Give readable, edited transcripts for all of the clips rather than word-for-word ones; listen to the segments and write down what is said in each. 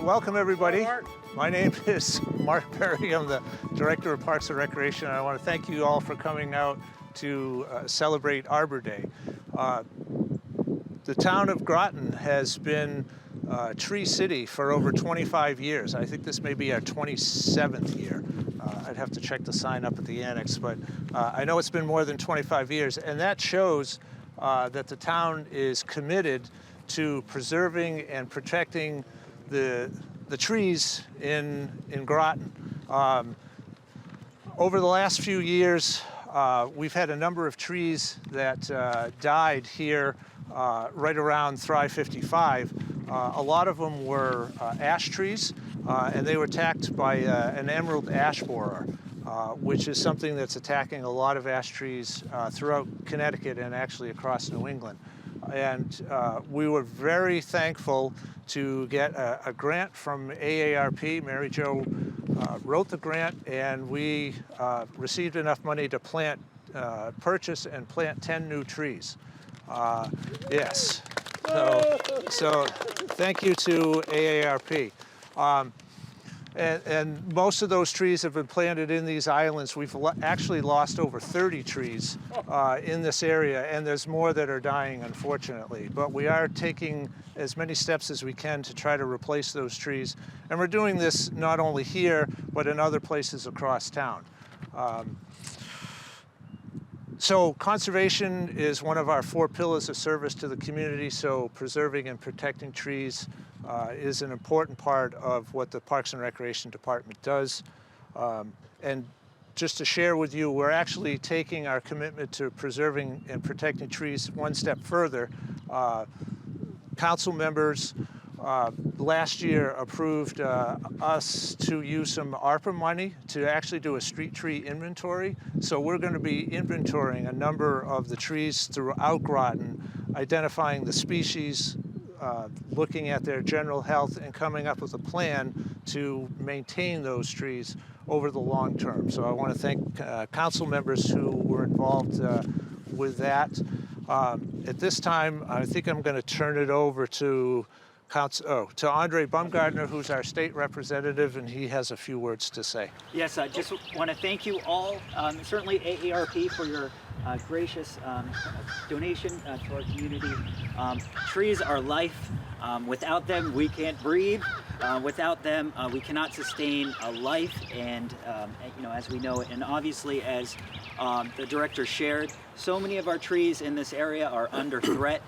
welcome everybody. My name is Mark Perry. I'm the Director of Parks and Recreation. And I want to thank you all for coming out to celebrate Arbor Day. The town of Groton has been Tree City for over 25 years. I think this may be our 27th year. I'd have to check the sign up at the annex, but I know it's been more than 25 years, and that shows that the town is committed to preserving and protecting the trees in Groton. Over the last few years, we've had a number of trees that died here right around Thrive 55. A lot of them were ash trees, and they were attacked by an emerald ash borer, which is something that's attacking a lot of ash trees throughout Connecticut and actually across New England. And we were very thankful to get a grant from AARP. Mary Jo wrote the grant, and we received enough money to purchase and plant 10 new trees. Yes. So thank you to AARP. And most of those trees have been planted in these islands. We've actually lost over 30 trees in this area, and there's more that are dying, unfortunately. But we are taking as many steps as we can to try to replace those trees. And we're doing this not only here, but in other places across town. So conservation is one of our 4 pillars of service to the community, so preserving and protecting trees is an important part of what the Parks and Recreation Department does. And just to share with you, we're actually taking our commitment to preserving and protecting trees one step further. Council members last year approved us to use some AARP money to actually do a street tree inventory. So we're going to be inventorying a number of the trees throughout Groton, identifying the species, looking at their general health, and coming up with a plan to maintain those trees over the long term. So I want to thank council members who were involved with that. At this time, I think I'm going to turn it over to Aundre Bumgardner, who's our state representative, and he has a few words to say. Yes, I just want to thank you all, certainly AARP for your gracious donation to our community. Trees are life. Without them, we can't breathe. Without them, we cannot sustain a life, and as we know it. And obviously, as the director shared, so many of our trees in this area are under threat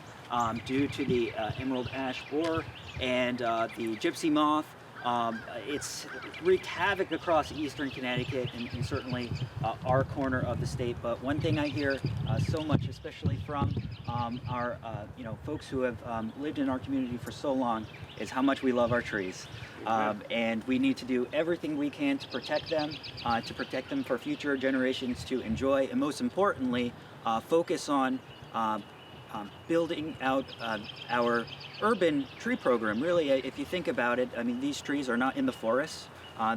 due to the emerald ash borer and the gypsy moth. It's wreaked havoc across eastern Connecticut and certainly our corner of the state. But one thing I hear so much, especially from our folks who have lived in our community for so long, is how much we love our trees. And we need to do everything we can to protect them for future generations to enjoy, and most importantly, focus on building out our urban tree program. Really, if you think about it, I mean, these trees are not in the forests.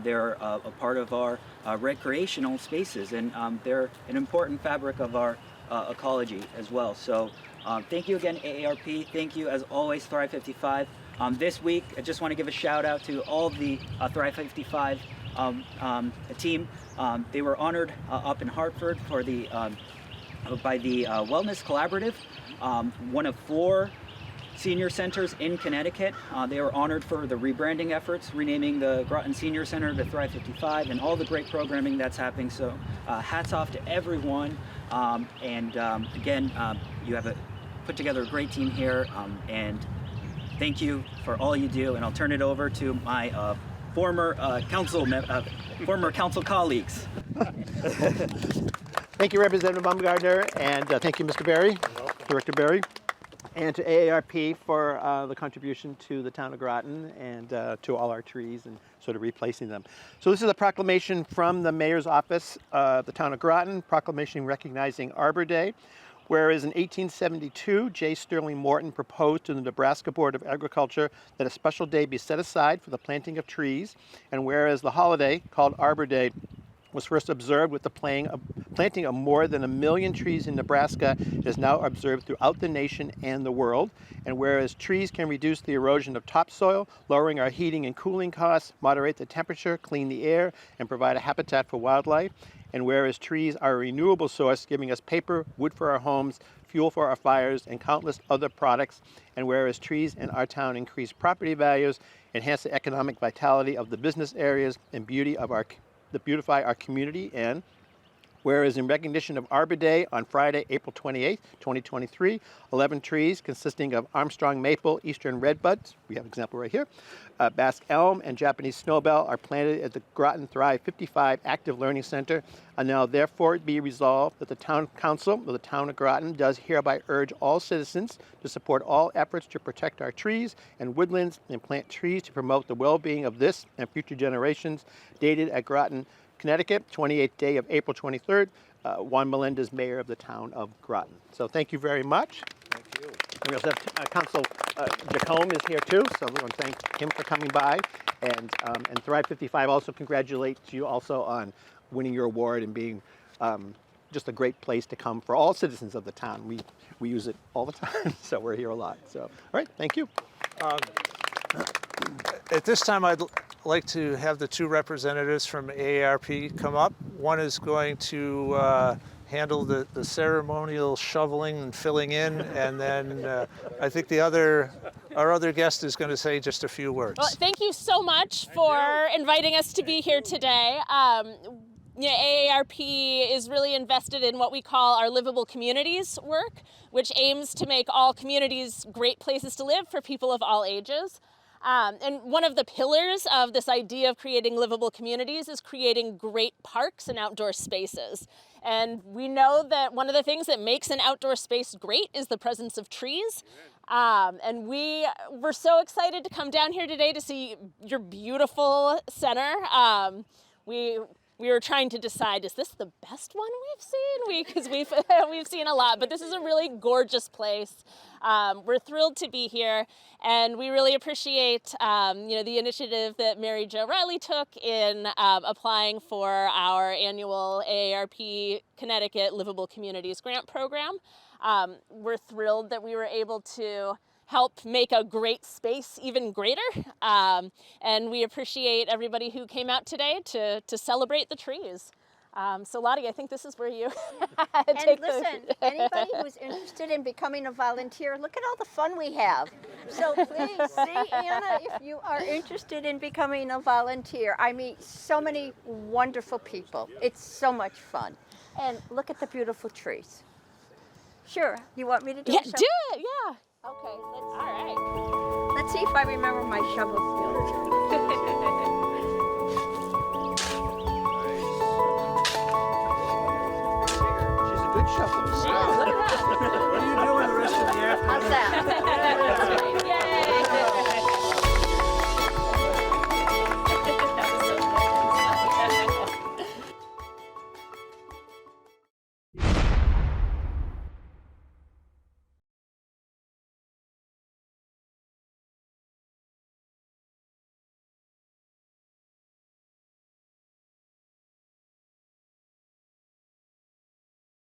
They're a part of our recreational spaces, and they're an important fabric of our ecology as well. So thank you again, AARP. Thank you, as always, Thrive 55. This week, I just want to give a shout out to all of the Thrive 55 team. They were honored up in Hartford for by the Wellness Collaborative. One of 4 senior centers in Connecticut. They were honored for the rebranding efforts, renaming the Groton Senior Center to Thrive 55, and all the great programming that's happening. So hats off to everyone. Again, you have put together a great team here, and thank you for all you do. And I'll turn it over to my former council colleagues. Thank you, Representative Bumgardner, and thank you, Mr. Berry, Director Berry, and to AARP for the contribution to the town of Groton and to all our trees and sort of replacing them. So this is a proclamation from the Mayor's Office, the town of Groton, proclamation recognizing Arbor Day. Whereas in 1872, J. Sterling Morton proposed to the Nebraska Board of Agriculture that a special day be set aside for the planting of trees, and whereas the holiday, called Arbor Day, was first observed with the planting of more than 1 million trees in Nebraska, it is now observed throughout the nation and the world. And whereas trees can reduce the erosion of topsoil, lowering our heating and cooling costs, moderate the temperature, clean the air, and provide a habitat for wildlife. And whereas trees are a renewable source, giving us paper, wood for our homes, fuel for our fires, and countless other products. And whereas trees in our town increase property values, enhance the economic vitality of the business areas, and beautify our community. And whereas in recognition of Arbor Day on Friday, April 28, 2023, 11 trees consisting of Armstrong maple, eastern redbuds, we have an example right here, Basque elm, and Japanese snowbell are planted at the Groton Thrive 55 Active Learning Center. And now therefore be resolved that the Town Council of the Town of Groton does hereby urge all citizens to support all efforts to protect our trees and woodlands and plant trees to promote the well-being of this and future generations. Dated at Groton, Connecticut, 28th day of April 23rd. Juan Melendez, Mayor of the Town of Groton. So thank you very much. Thank you. We also have Council Jacome is here too, so we want to thank him for coming by. And Thrive 55 also congratulates you also on winning your award and being just a great place to come for all citizens of the town. We use it all the time, so we're here a lot. So, all right, thank you. At this time, I'd like to have the two representatives from AARP come up. One is going to handle the ceremonial shoveling and filling in, and then I think our other guest is going to say just a few words. Well, thank you so much for inviting us to be here today. AARP is really invested in what we call our livable communities work, which aims to make all communities great places to live for people of all ages. And one of the pillars of this idea of creating livable communities is creating great parks and outdoor spaces. And we know that one of the things that makes an outdoor space great is the presence of trees. And we were so excited to come down here today to see your beautiful center. We were trying to decide, is this the best one we've seen? Because we've seen a lot, but this is a really gorgeous place. We're thrilled to be here, and we really appreciate the initiative that Mary Jo Riley took in applying for our annual AARP Connecticut Livable Communities Grant Program. We're thrilled that we were able to help make a great space even greater. And we appreciate everybody who came out today to celebrate the trees. So Lottie, I think this is where you And listen, anybody who's interested in becoming a volunteer, look at all the fun we have. So please see Anna if you are interested in becoming a volunteer. I meet so many wonderful people. It's so much fun. And look at the beautiful trees. Sure, you want me to do Yeah, so? do it, yeah. Okay, All right. let's see if I remember my shovel skills. She's a good shoveler. Look at that. What are you doing the rest of the afternoon? How's that?